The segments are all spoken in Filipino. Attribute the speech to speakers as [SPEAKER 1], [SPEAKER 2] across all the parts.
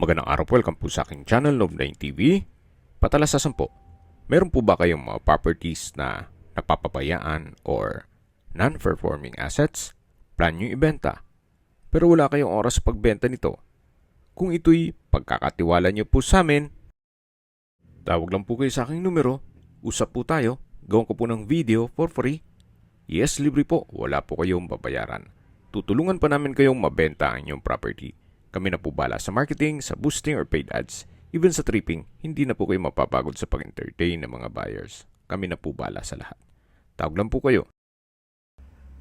[SPEAKER 1] Magandang araw po, welcome po sa aking channel, Love9 TV. Patalasasan po, meron po ba kayong mga properties na napapabayaan or non-performing assets? Plan nyo ibenta, pero wala kayong oras sa pagbenta nito. Kung ito'y pagkakatiwala nyo po sa amin, tawag lang po kayo sa aking numero, usap po tayo, gawin ko po ng video for free. Yes, libre po, wala po kayong babayaran. Tutulungan pa namin kayong mabenta ang inyong property. Kami na po bala sa marketing, sa boosting or paid ads. Even sa tripping, hindi na po kayo mapapagod sa pag-entertain ng mga buyers. Kami na po bala sa lahat. Tawag lang po kayo.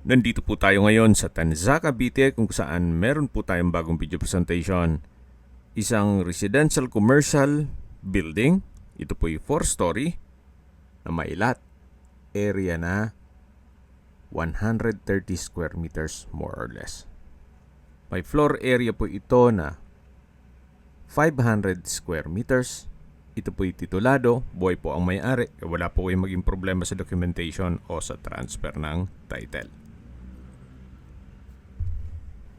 [SPEAKER 1] Nandito po tayo ngayon sa Tanzac, Cavite kung saan meron po tayong bagong video presentation. Isang residential commercial building. Ito po yung 4-story na mailat. Area na 130 square meters more or less. May floor area po ito na 500 square meters. Ito po yung titulado, buhay po ang may-ari. Wala po kayong maging problema sa documentation o sa transfer ng title.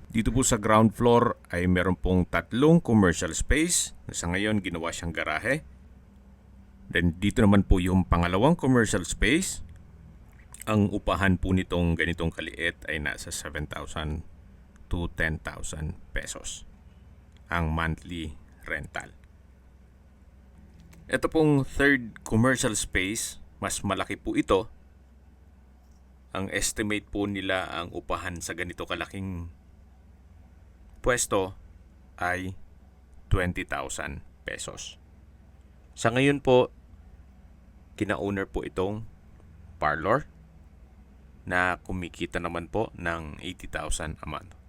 [SPEAKER 1] Dito po sa ground floor ay meron pong 3 commercial space na sa ngayon ginawa siyang garahe. Then dito naman po yung pangalawang commercial space. Ang upahan po nitong ganitong kaliit ay nasa 7,000 to 10,000 pesos ang monthly rental. Ito pong third commercial space, mas malaki po ito. Ang estimate po nila ang upahan sa ganito kalaking pwesto ay 20,000 pesos. Sa ngayon po, kina-owner po itong parlor na kumikita naman po ng 80,000 a month.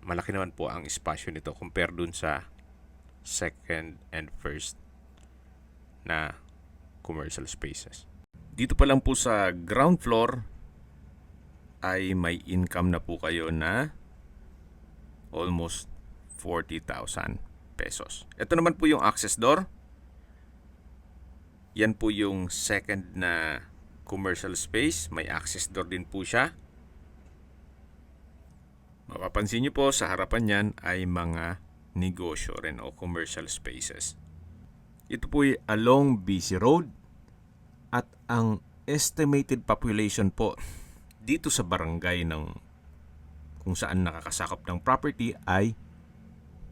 [SPEAKER 1] Malaki naman po ang espasyo nito compare dun sa second and first na commercial spaces. Dito pa lang po sa ground floor ay may income na po kayo na almost 40,000 pesos. Ito naman po yung access door. Yan po yung second na commercial space. May access door din po siya. Mapapansin niyo po sa harapan niyan ay mga negosyo rin o commercial spaces. Ito po ay along BC Road at ang estimated population po dito sa barangay ng kung saan nakakasakop ng property ay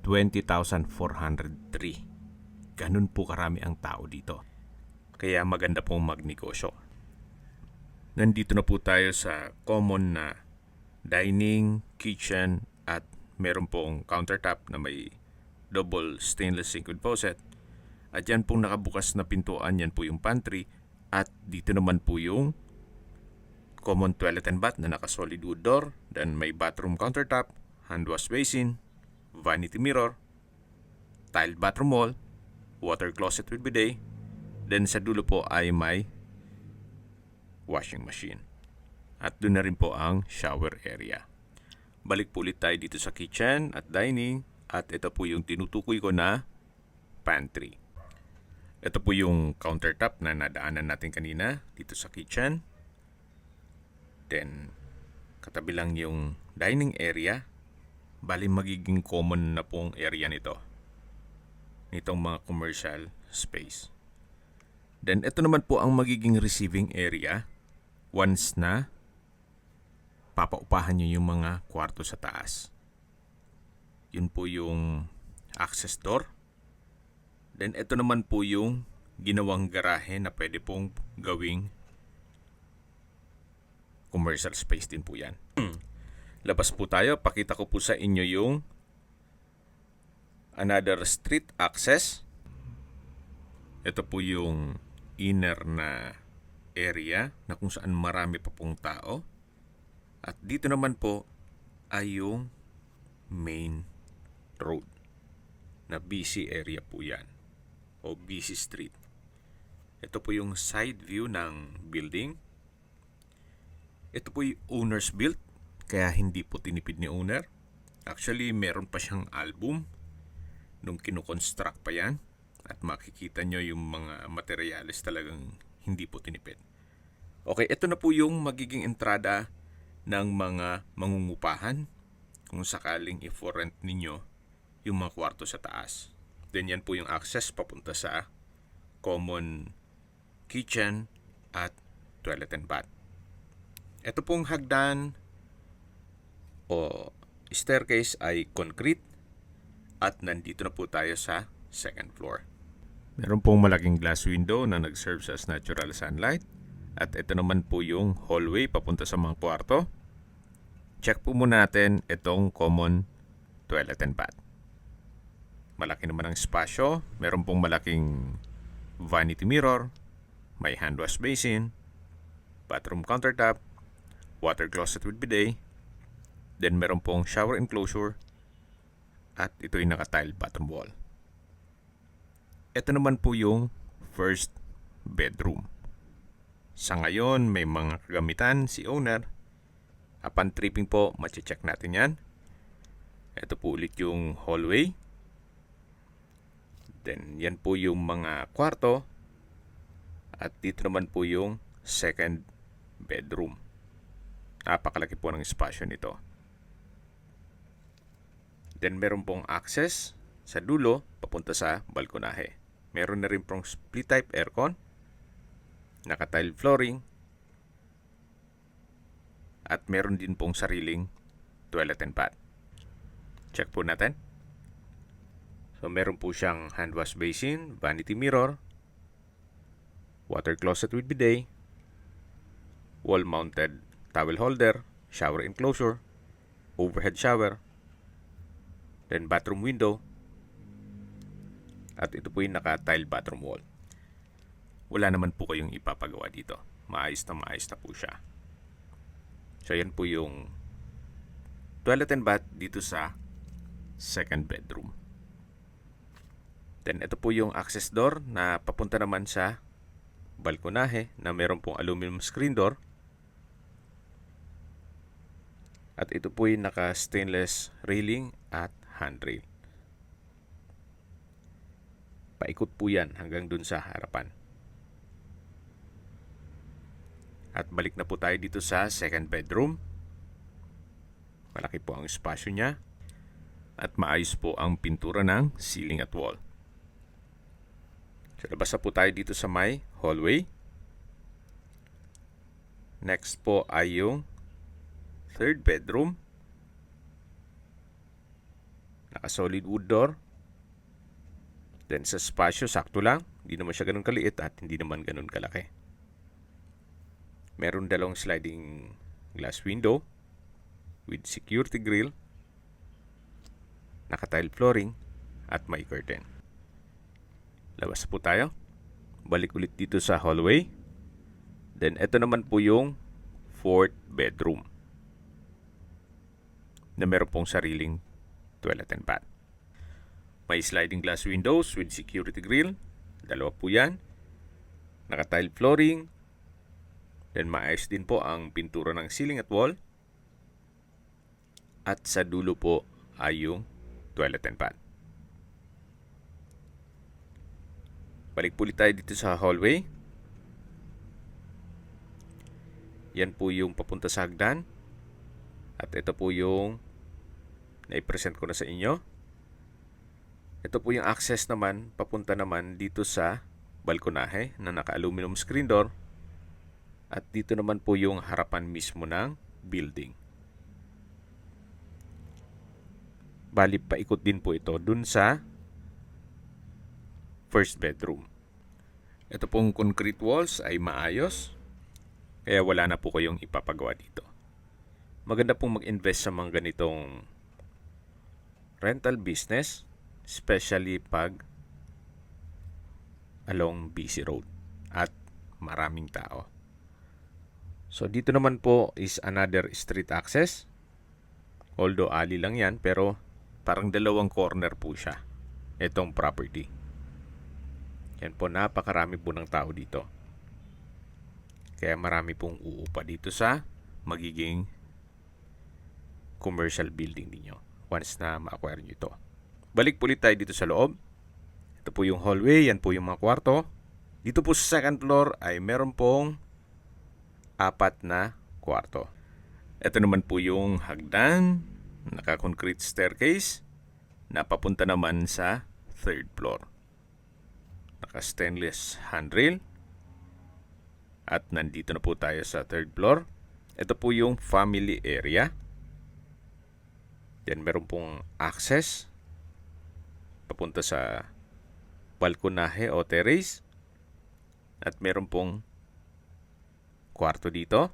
[SPEAKER 1] 20,403. Ganun po karami ang tao dito. Kaya maganda pong magnegosyo. Nandito na po tayo sa common na dining, kitchen, at meron pong countertop na may double stainless sink with faucet. At yan pong nakabukas na pintuan, yan po yung pantry. At dito naman po yung common toilet and bath na naka-solid wood door. Then may bathroom countertop, hand wash basin, vanity mirror, tiled bathroom wall, water closet with bidet. Then sa dulo po ay may washing machine. At doon na rin po ang shower area. Balik po ulit tayo dito sa kitchen at dining. At ito po yung tinutukoy ko na pantry. Ito po yung countertop na nadaanan natin kanina dito sa kitchen. Then, katabi lang yung dining area. Bali magiging common na pong area nito. Nitong mga commercial space. Then, ito naman po ang magiging receiving area once na papaupahan nyo yung mga kwarto sa taas. Yun po yung access door. Then ito naman po yung ginawang garahe na pwede pong gawing commercial space din po yan. Labas po tayo. Pakita ko po sa inyo yung another street access. Ito po yung inner na area na kung saan marami pa pong tao. At dito naman po ay yung main road na busy area po yan o busy street. Ito po yung side view ng building. Ito po yung owner's built kaya hindi po tinipid ni owner. Actually meron pa siyang album nung kinukonstruct pa yan at makikita nyo yung mga materyales talagang hindi po tinipid. Okay, ito na po yung magiging entrada ng mga mangungupahan kung sakaling i-for rent ninyo yung mga kwarto sa taas. Then yan po yung access papunta sa common kitchen at toilet and bath. Ito pong hagdan o staircase ay concrete at nandito na po tayo sa second floor. Meron pong malaking glass window na nag-serve as natural sunlight. At ito naman po yung hallway papunta sa mga kwarto. Check po muna natin itong common toilet and bath. Malaki naman ang espasyo. Meron pong malaking vanity mirror, may hand wash basin, bathroom countertop, water closet with bidet, then meron pong shower enclosure, at ito yung naka-tile bathroom wall. Ito naman po yung first bedroom. Sa ngayon, may mga kagamitan si owner. Upon tripping po, mache-check natin yan. Ito po ulit yung hallway. Then, yan po yung mga kwarto. At dito naman po yung second bedroom. Napakalaki po ng espasyo nito. Then, meron pong access sa dulo papunta sa balkonahe. Meron na rin pong split type aircon, naka-tile flooring, at meron din pong sariling toilet and bath. Check po natin. So, meron po siyang hand wash basin, vanity mirror, water closet with bidet, wall-mounted towel holder, shower enclosure, overhead shower, then bathroom window, at ito po yung naka-tile bathroom wall. Wala naman po kayong ipapagawa dito. Maayos na po siya. So, yan po yung toilet and bath dito sa second bedroom. Then, ito po yung access door na papunta naman sa balkonahe na meron pong aluminum screen door. At ito po yung naka-stainless railing at handrail. Paikot po yan hanggang dun sa harapan. At balik na po tayo dito sa second bedroom. Malaki po ang espasyo niya. At maayos po ang pintura ng ceiling at wall. So, labas na po tayo dito sa may hallway. Next po ay yung third bedroom. Naka-solid wood door. Then sa espasyo, sakto lang. Hindi naman siya ganun kaliit at hindi naman ganun kalaki. Meron dalawang sliding glass window with security grill, naka-tile flooring, at may curtain. Labas po tayo. Balik ulit dito sa hallway. Then, ito naman po yung fourth bedroom na meron pong sariling toilet and bath. May sliding glass windows with security grill. Dalawa po yan. Naka-tile flooring. Then, maayos din po ang pintura ng ceiling at wall. At sa dulo po ay yung toilet and bath. Balik po ulit tayo dito sa hallway. Yan po yung papunta sa hagdan. At ito po yung na-present ko na sa inyo. Ito po yung access naman, papunta naman dito sa balkonahe na naka-aluminum screen door. At dito naman po yung harapan mismo ng building. Bali, paikot din po ito dun sa first bedroom. Ito pong concrete walls ay maayos. Kaya wala na po kayong ipapagawa dito. Maganda pong mag-invest sa mga ganitong rental business. Especially pag along busy road at maraming tao. So, dito naman po is another street access. Although alley lang yan, pero parang dalawang corner po siya. Itong property. Yan po, napakarami po ng tao dito. Kaya marami pong uupa dito sa magiging commercial building ninyo once na ma-acquire nyo ito. Balik po ulit tayo dito sa loob. Ito po yung hallway, yan po yung mga kwarto. Dito po sa second floor ay meron pong 4 na kwarto. Ito naman po yung hagdan, naka-concrete staircase. na papunta naman sa third floor. Naka-stainless handrail. At nandito na po tayo sa third floor. Ito po yung family area. Then meron pong access papunta sa balkonahe o terrace. At meron pong kwarto dito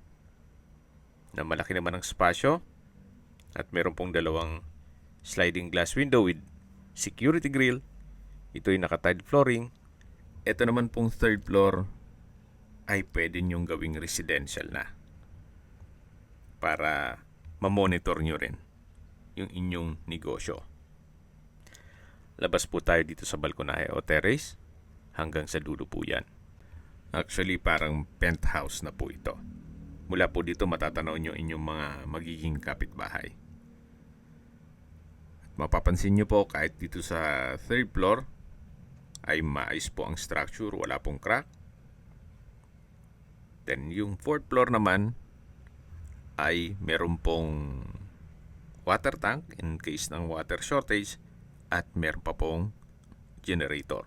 [SPEAKER 1] na malaki naman ang spasyo. At meron pong dalawang sliding glass window with security grill. Ito ay naka-tile flooring. Ito naman pong third floor ay pwede nyong gawing residential na para ma-monitor nyo rin yung inyong negosyo. Labas po tayo dito sa balkonahe o terrace. Hanggang sa dulo po yan. Actually, parang penthouse na po ito. Mula po dito matatanaw nyo inyong mga magiging kapitbahay. Mapapansin nyo po kahit dito sa third floor ay maayos po ang structure, wala pong crack. Then yung fourth floor naman ay meron pong water tank in case ng water shortage at meron pa pong generator.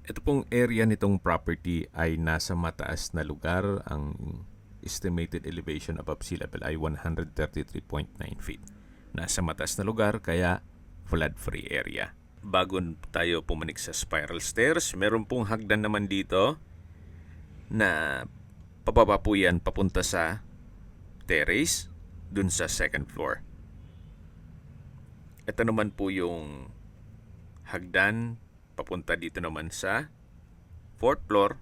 [SPEAKER 1] Ito pong area nitong property ay nasa mataas na lugar. Ang estimated elevation above sea level ay 133.9 feet. Nasa mataas na lugar kaya flood-free area. Bago tayo pumanik sa spiral stairs, meron pong hagdan naman dito na pababa po yan papunta sa terrace dun sa second floor. Ito naman po yung hagdan papunta dito naman sa fourth floor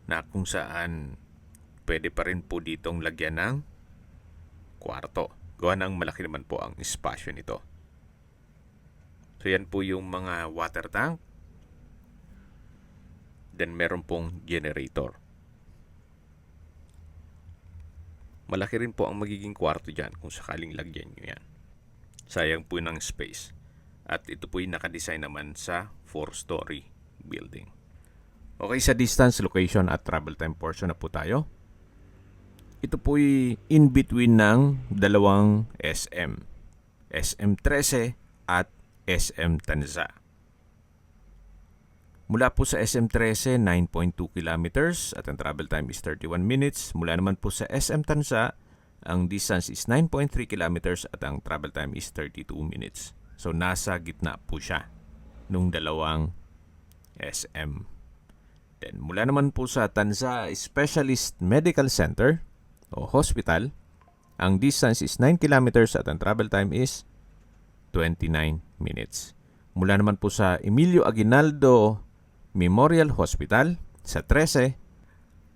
[SPEAKER 1] na kung saan pwede pa rin po ditong lagyan ng kwarto. Gawa ng malaki naman po ang espasyo nito. So yan po yung mga water tank. Then meron pong generator. Malaki rin po ang magiging kwarto dyan kung sakaling lagyan nyo yan. Sayang po ng space. At ito po yung nakadesign naman sa 4-story building. Okay, sa distance, location at travel time portion na po tayo. Ito po yung in between ng dalawang SM. SM 13 at SM Tanza. Mula po sa SM 13, 9.2 kilometers at ang travel time is 31 minutes. Mula naman po sa SM Tanza, ang distance is 9.3 kilometers at ang travel time is 32 minutes. So nasa gitna po siya nung dalawang SM. Then mula naman po sa Tanza Specialist Medical Center o Hospital, ang distance is 9 kilometers at ang travel time is 29 minutes. Mula naman po sa Emilio Aguinaldo Memorial Hospital sa 13,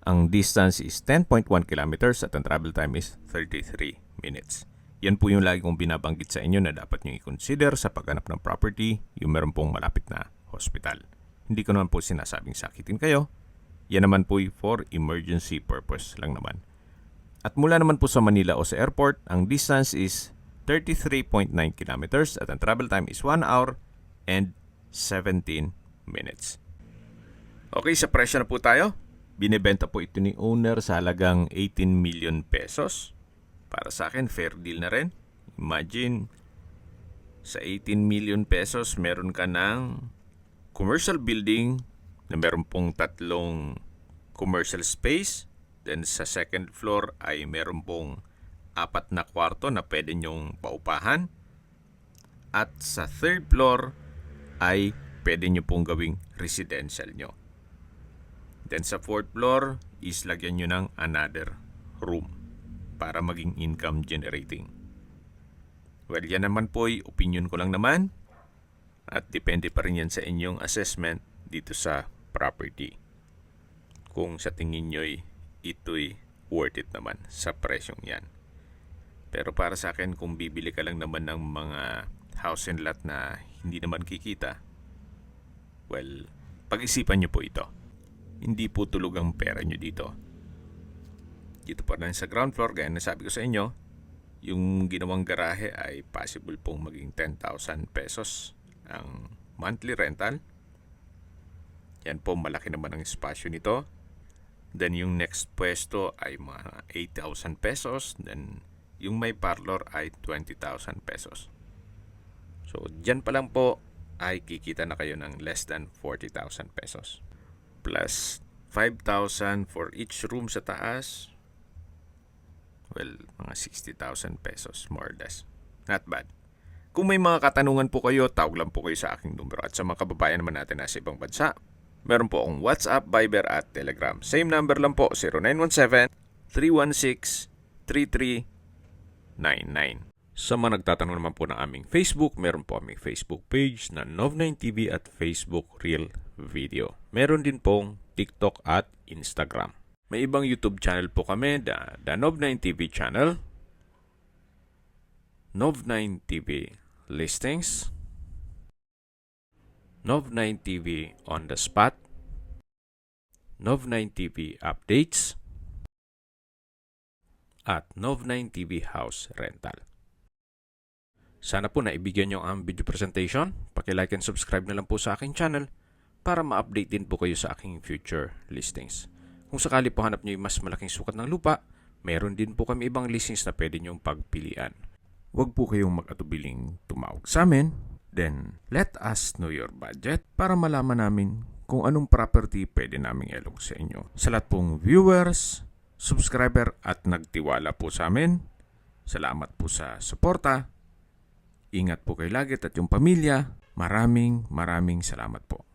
[SPEAKER 1] ang distance is 10.1 kilometers at ang travel time is 33 minutes. Yan po yung lagi kong binabanggit sa inyo na dapat nyo i-consider sa paghanap ng property, yung meron pong malapit na hospital. Hindi ko naman po sinasabing sakitin kayo. Yan naman po for emergency purpose lang naman. At mula naman po sa Manila o sa airport, ang distance is 33.9 kilometers at ang travel time is 1 hour and 17 minutes. Okay, sa presyo na po tayo. Binibenta po ito ni owner sa halagang 18 million pesos. Para sa akin, fair deal na rin. Imagine, sa 18 million pesos, meron ka ng commercial building na meron pong 3 commercial space. Then sa second floor ay meron pong 4 na kwarto na pwede nyong paupahan. At sa third floor ay pwede nyo pong gawing residential nyo. Then sa fourth floor is lagyan nyo ng another room para maging income generating. Well, yan naman po ay opinion ko lang naman at depende pa rin yan sa inyong assessment dito sa property. Kung sa tingin nyo'y ito'y worth it naman sa presyong yan. Pero para sa akin, kung bibili ka lang naman ng mga house and lot na hindi naman kikita, well, pag-isipan nyo po ito. Hindi po tulog ang pera nyo dito. Dito pa rin sa ground floor, gaya na sabi ko sa inyo, yung ginawang garahe ay possible pong maging 10,000 pesos ang monthly rental. Yan po, malaki naman ang espasyo nito. Then yung next pwesto ay mga 8,000 pesos. Then yung may parlor ay 20,000 pesos. So, dyan pa lang po ay kikita na kayo ng less than 40,000 pesos. Plus 5,000 for each room sa taas. Well, mga 60,000 pesos more or less. Not bad. Kung may mga katanungan po kayo, tawag lang po kayo sa aking numero. At sa mga kababayan naman natin na sa ibang bansa, meron po akong WhatsApp, Viber at Telegram. Same number lang po, 0917-316-3399. Sa mga nagtatanong naman po ng aming Facebook, meron po aming Facebook page na Nov9TV at Facebook Real Video. Meron din pong TikTok at Instagram. May ibang YouTube channel po kami, the Nov9TV channel, Nov9TV Listings, Nov9TV On The Spot, Nov9TV Updates, at Nov9TV House Rental. Sana po naibigyan nyo ang video presentation. Paki-like and subscribe na lang po sa aking channel para ma-update din po kayo sa aking future listings. Kung sakali po hanap nyo yung mas malaking sukat ng lupa, meron din po kami ibang listings na pwede nyong pagpilian. Huwag po kayong mag-atubiling tumawag sa amin. Then, let us know your budget para malaman namin kung anong property pwede naming ilog sa inyo. Sa lahat pong viewers, subscriber at nagtiwala po sa amin, salamat po sa suporta. Ingat po kayo lagi at yung pamilya. Maraming salamat po.